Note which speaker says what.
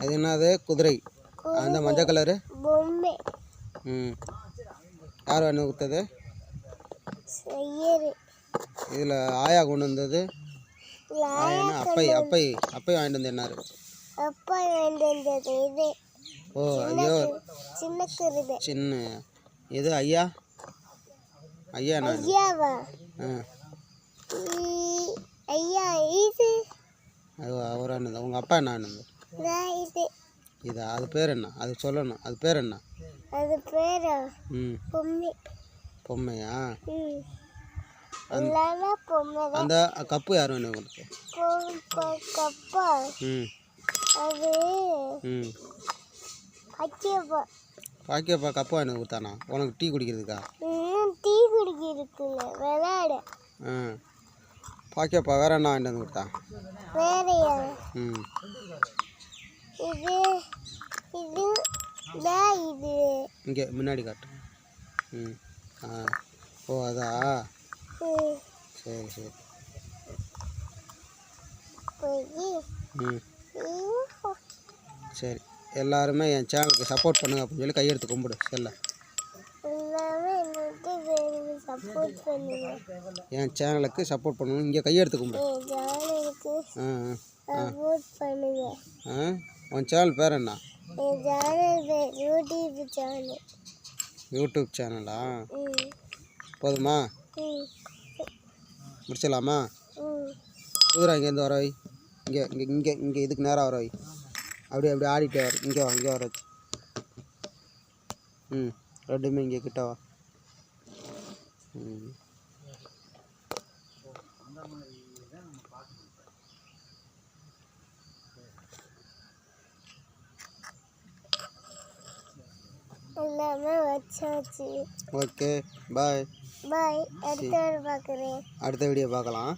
Speaker 1: அது என்னது? குதிரை. அந்த மஞ்சள் கலரு
Speaker 2: பொம்மை.
Speaker 1: யார் வாங்கி கொடுத்தது?
Speaker 2: செய்யரு.
Speaker 1: இதில் ஆயா கொண்டு வந்தது. ஆயானா அப்பை அப்பை அப்பை வாங்கிட்டு வந்து என்னாரு?
Speaker 2: அப்பா வாங்கிட்டு வந்தது இது.
Speaker 1: ஓ ஐயோ
Speaker 2: சின்ன குருதை.
Speaker 1: சின்ன இது ஐயா ஐயா நான்
Speaker 2: ஐயாவா? ஐயா இது.
Speaker 1: அது அவர் ஆனது. உங்கள் அப்பா என்ன ஆனது?
Speaker 2: இது.
Speaker 1: இதா? அது பேர் என்ன? அது சொல்லணும். அது பேர் என்ன?
Speaker 2: அது பேரா? பொம்மை.
Speaker 1: பொம்மையா?
Speaker 2: பொம்மை.
Speaker 1: அந்த கப்பு யார் வேணும் உங்களுக்கு?
Speaker 2: கப்பா? அது பாக்கியப்பா.
Speaker 1: பாக்கியப்பா கப்பு வாங்கி கொடுத்தானா உனக்கு? டீ குடிக்கிறதுக்கா?
Speaker 2: டீ குடிக்கிறதுக்குள்ள விளையாட.
Speaker 1: பாக்கியப்பா வேற என்ன வாங்கிட்டு வந்து கொடுத்தான்?
Speaker 2: வேறையா? இது இது இது
Speaker 1: இங்கே முன்னாடி காட்டு. ஓ அதா? சரி சரி. சரி எல்லாருமே என் சேனலுக்கு சப்போர்ட் பண்ணுங்க அப்படின்னு சொல்லி கையெடுத்து கும்பிடு செல்ல. என் சேனலுக்கு சப்போர்ட் பண்ணுங்க. இங்கே கையெடுத்து கும்பிடு. உன் சேனல் பேர் என்ன? யூடியூப் சேனலா? போதுமா? முடிச்சிடலாமா? குதிரை இங்கேருந்து வர வை. இங்கே இங்கே இங்கே இங்கே இதுக்கு நேராக வர வை. அப்படியே அப்படியே ஆடிட்டே வர. இங்கே வா இங்கே வர. ரெண்டுமே இங்கே கிட்ட வா.
Speaker 2: எல்லாமே வச்சாச்சு.
Speaker 1: Okay bye.
Speaker 2: பாய். அடுத்த வீடியோ பார்க்குறேன்.
Speaker 1: அடுத்த வீடியோ பார்க்கலாம்.